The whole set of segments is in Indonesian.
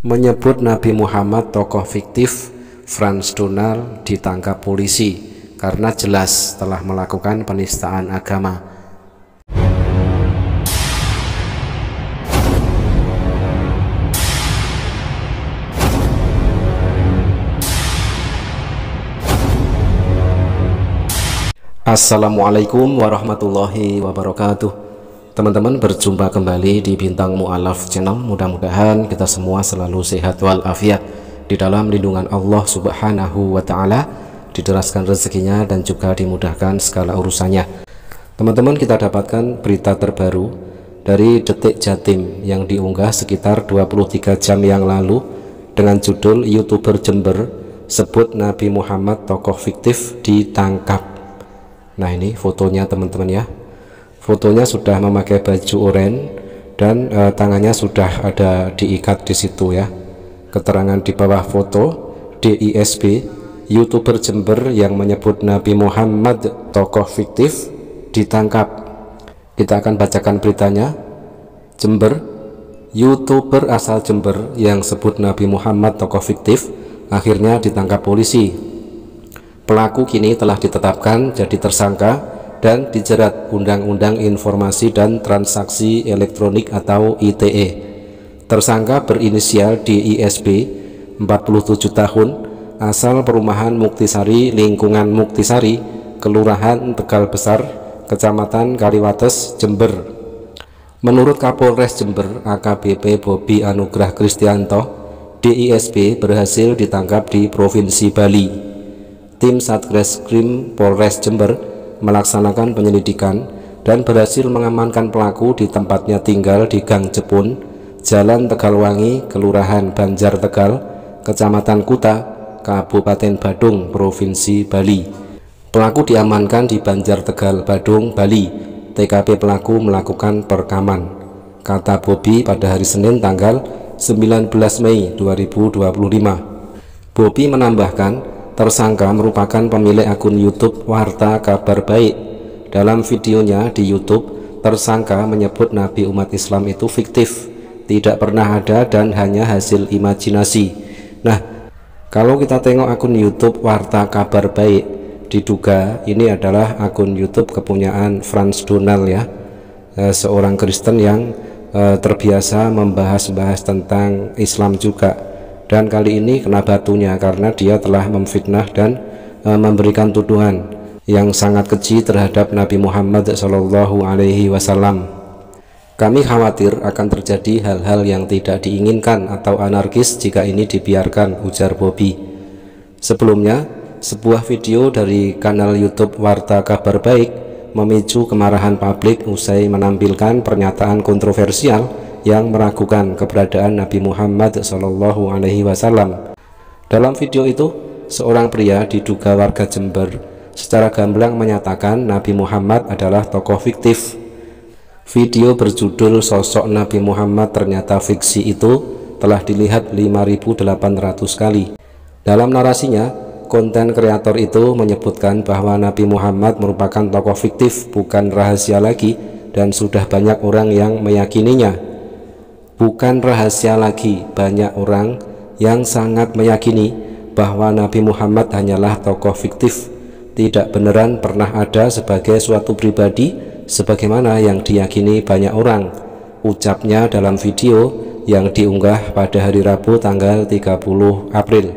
Menyebut Nabi Muhammad tokoh fiktif, Frans Donal ditangkap polisi karena jelas telah melakukan penistaan agama. Assalamualaikum warahmatullahi wabarakatuh. Teman-teman, berjumpa kembali di Bintang Mu'alaf Channel. Mudah-mudahan kita semua selalu sehat walafiat di dalam lindungan Allah Subhanahu wa Ta'ala, dideraskan rezekinya dan juga dimudahkan segala urusannya. Teman-teman, kita dapatkan berita terbaru dari Detik Jatim yang diunggah sekitar 23 jam yang lalu dengan judul YouTuber Jember sebut Nabi Muhammad tokoh fiktif ditangkap. Nah, ini fotonya teman-teman ya. Fotonya sudah memakai baju oranye dan tangannya sudah ada diikat di situ ya. Keterangan di bawah foto, DISB, YouTuber Jember yang menyebut Nabi Muhammad tokoh fiktif ditangkap. Kita akan bacakan beritanya. Jember, YouTuber asal Jember yang sebut Nabi Muhammad tokoh fiktif akhirnya ditangkap polisi. Pelaku kini telah ditetapkan jadi tersangka dan dijerat Undang-Undang Informasi dan Transaksi Elektronik atau ITE. Tersangka berinisial DISB, 47 tahun, asal perumahan Muktisari, lingkungan Muktisari, Kelurahan Tegal Besar, Kecamatan Kaliwates, Jember. Menurut Kapolres Jember AKBP Bobi Anugrah Kristianto, DISB berhasil ditangkap di Provinsi Bali. Tim Satreskrim Polres Jember melaksanakan penyelidikan dan berhasil mengamankan pelaku di tempatnya tinggal di Gang Jepun, Jalan Tegalwangi, Kelurahan Banjar Tegal, Kecamatan Kuta, Kabupaten Badung, Provinsi Bali. Pelaku diamankan di Banjar Tegal, Badung, Bali. TKP pelaku melakukan perekaman, kata Bobi pada hari Senin tanggal 19 Mei 2025. Bobi menambahkan, tersangka merupakan pemilik akun YouTube Warta Kabar Baik. Dalam videonya di YouTube, tersangka menyebut Nabi umat Islam itu fiktif, tidak pernah ada dan hanya hasil imajinasi. Nah, kalau kita tengok akun YouTube Warta Kabar Baik, diduga ini adalah akun YouTube kepunyaan Frans Donal ya, seorang Kristen yang terbiasa membahas-bahas tentang Islam juga. Dan kali ini kena batunya karena dia telah memfitnah dan memberikan tuduhan yang sangat keji terhadap Nabi Muhammad SAW. Kami khawatir akan terjadi hal-hal yang tidak diinginkan atau anarkis jika ini dibiarkan, ujar Bobi. Sebelumnya, sebuah video dari kanal YouTube Warta Kabar Baik memicu kemarahan publik usai menampilkan pernyataan kontroversial yang meragukan keberadaan Nabi Muhammad SAW. Dalam video itu, seorang pria diduga warga Jember secara gamblang menyatakan Nabi Muhammad adalah tokoh fiktif. Video berjudul Sosok Nabi Muhammad Ternyata Fiksi itu telah dilihat 5.800 kali. Dalam narasinya, konten kreator itu menyebutkan bahwa Nabi Muhammad merupakan tokoh fiktif, bukan rahasia lagi, dan sudah banyak orang yang meyakininya. Bukan rahasia lagi, banyak orang yang sangat meyakini bahwa Nabi Muhammad hanyalah tokoh fiktif, tidak beneran pernah ada sebagai suatu pribadi sebagaimana yang diyakini banyak orang, ucapnya dalam video yang diunggah pada hari Rabu tanggal 30 April.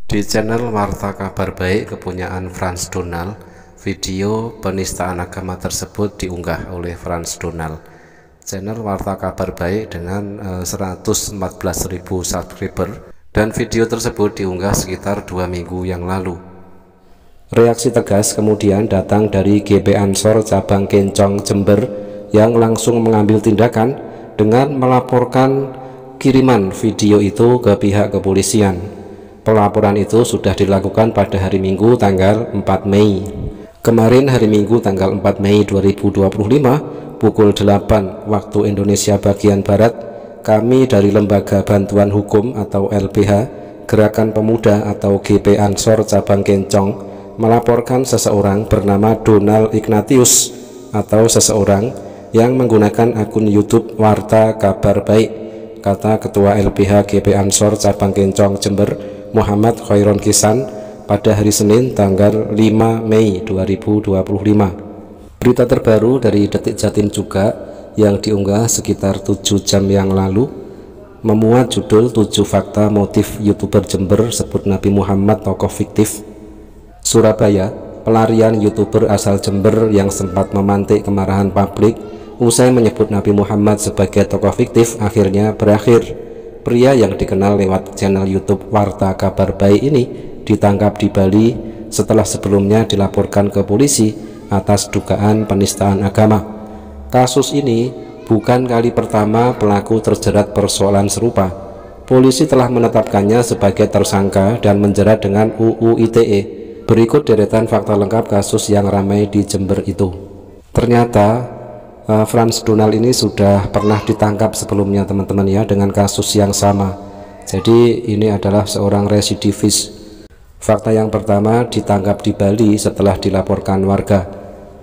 Di channel Warta Kabar Baik kepunyaan Frans Donal, video penistaan agama tersebut diunggah oleh Frans Donal. Channel Warta Kabar Baik dengan 114.000 subscriber, dan video tersebut diunggah sekitar 2 minggu yang lalu. Reaksi tegas kemudian datang dari GP Ansor cabang Kencong Jember yang langsung mengambil tindakan dengan melaporkan kiriman video itu ke pihak kepolisian. Pelaporan itu sudah dilakukan pada hari Minggu tanggal 4 Mei. Kemarin hari Minggu tanggal 4 Mei 2025 pukul 8 waktu Indonesia bagian Barat, kami dari Lembaga Bantuan Hukum atau LBH, Gerakan Pemuda atau GP Ansor Cabang Kencong melaporkan seseorang bernama Donal Ignatius atau seseorang yang menggunakan akun YouTube Warta Kabar Baik kata Ketua LBH GP Ansor Cabang Kencong Jember Muhammad Khairon Kisan pada hari Senin tanggal 5 Mei 2025. Berita terbaru dari Detik Jatim juga yang diunggah sekitar 7 jam yang lalu memuat judul 7 fakta motif YouTuber Jember sebut Nabi Muhammad tokoh fiktif. Surabaya, pelarian YouTuber asal Jember yang sempat memantik kemarahan publik usai menyebut Nabi Muhammad sebagai tokoh fiktif akhirnya berakhir. Pria yang dikenal lewat channel YouTube Warta Kabar Baik ini ditangkap di Bali setelah sebelumnya dilaporkan ke polisi atas dugaan penistaan agama. Kasus ini bukan kali pertama pelaku terjerat persoalan serupa. Polisi telah menetapkannya sebagai tersangka dan menjerat dengan UU ITE. Berikut deretan fakta lengkap kasus yang ramai di Jember itu. Ternyata Frans Donald ini sudah pernah ditangkap sebelumnya teman-teman ya, dengan kasus yang sama. Jadi ini adalah seorang residivis. Fakta yang pertama, ditangkap di Bali setelah dilaporkan warga.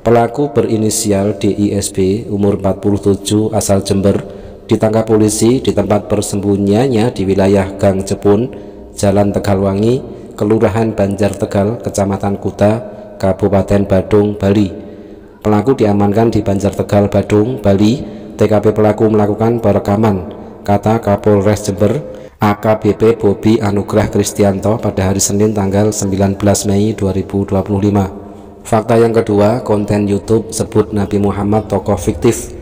Pelaku berinisial DISB umur 47 asal Jember ditangkap polisi di tempat persembunyiannya di wilayah Gang Jepun, Jalan Tegalwangi, Kelurahan Banjar Tegal, Kecamatan Kuta, Kabupaten Badung, Bali. Pelaku diamankan di Banjar Tegal, Badung, Bali. TKP pelaku melakukan perekaman, kata Kapolres Jember AKBP Bobi Anugrah Kristianto pada hari Senin tanggal 19 Mei 2025. Fakta yang kedua, konten YouTube sebut Nabi Muhammad tokoh fiktif.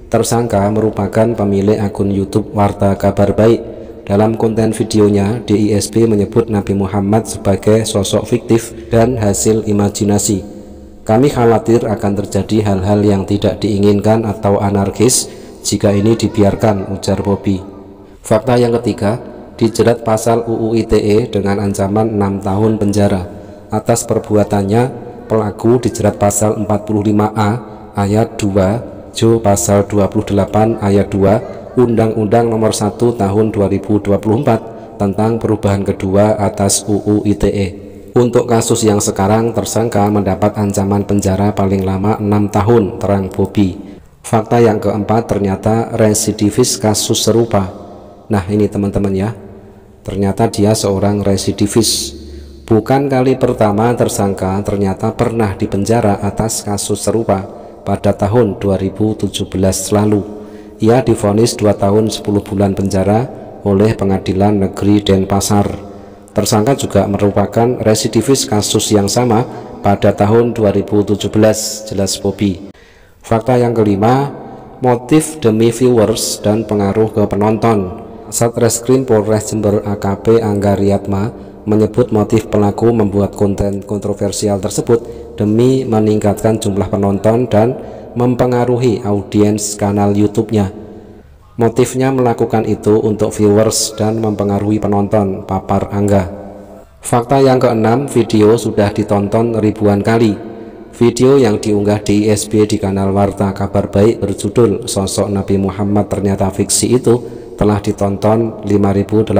Tersangka merupakan pemilik akun YouTube Warta Kabar Baik. Dalam konten videonya, DISB menyebut Nabi Muhammad sebagai sosok fiktif dan hasil imajinasi. Kami khawatir akan terjadi hal-hal yang tidak diinginkan atau anarkis jika ini dibiarkan, ujar Bobi. Fakta yang ketiga, dijerat pasal UU ITE dengan ancaman 6 tahun penjara. Atas perbuatannya, pelaku dijerat pasal 45A ayat 2 Jo pasal 28 ayat 2 Undang-Undang Nomor 1 Tahun 2024 tentang perubahan kedua atas UU ITE. Untuk kasus yang sekarang, tersangka mendapat ancaman penjara paling lama 6 tahun, terang Bobi. Fakta yang keempat, ternyata residivis kasus serupa. Nah ini teman-teman ya, ternyata dia seorang residivis. Bukan kali pertama tersangka ternyata pernah dipenjara atas kasus serupa pada tahun 2017 lalu. Ia divonis 2 tahun 10 bulan penjara oleh Pengadilan Negeri Denpasar. Tersangka juga merupakan residivis kasus yang sama pada tahun 2017, jelas Bobi. Fakta yang kelima, motif demi viewers dan pengaruh ke penonton. Satreskrim Polres Jember AKP Angga Riyatma menyebut motif pelaku membuat konten kontroversial tersebut demi meningkatkan jumlah penonton dan mempengaruhi audiens kanal YouTube-nya. Motifnya melakukan itu untuk viewers dan mempengaruhi penonton, papar Angga. Fakta yang keenam, video sudah ditonton ribuan kali. Video yang diunggah DISB di kanal Warta Kabar Baik berjudul Sosok Nabi Muhammad Ternyata Fiksi itu telah ditonton 5.800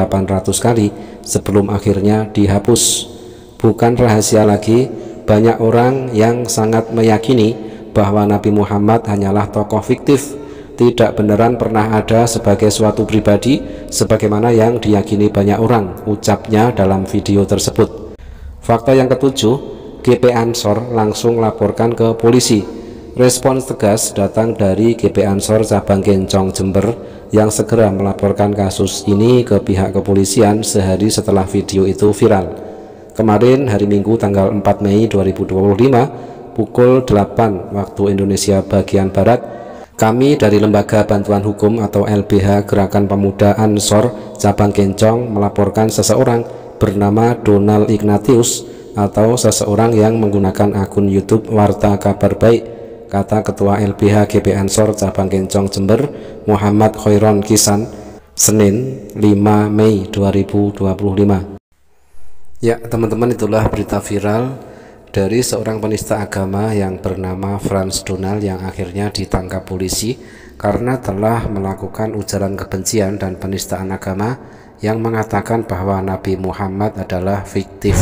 kali sebelum akhirnya dihapus. Bukan rahasia lagi, banyak orang yang sangat meyakini bahwa Nabi Muhammad hanyalah tokoh fiktif, tidak beneran pernah ada sebagai suatu pribadi sebagaimana yang diyakini banyak orang, ucapnya dalam video tersebut. Fakta yang ketujuh, GP Ansor langsung laporkan ke polisi. Respons tegas datang dari GP Ansor Cabang Kencong Jember yang segera melaporkan kasus ini ke pihak kepolisian sehari setelah video itu viral. Kemarin hari Minggu tanggal 4 Mei 2025 pukul 8 waktu Indonesia bagian Barat, kami dari Lembaga Bantuan Hukum atau LBH Gerakan Pemuda Ansor Cabang Kencong melaporkan seseorang bernama Donald Ignatius atau seseorang yang menggunakan akun YouTube Warta Kabar Baik, kata Ketua LBH GP Ansor Cabang Kencong Jember Muhammad Khairon Kisan, Senin 5 Mei 2025. Ya teman-teman, itulah berita viral dari seorang penista agama yang bernama Frans Donald yang akhirnya ditangkap polisi karena telah melakukan ujaran kebencian dan penistaan agama yang mengatakan bahwa Nabi Muhammad adalah fiktif.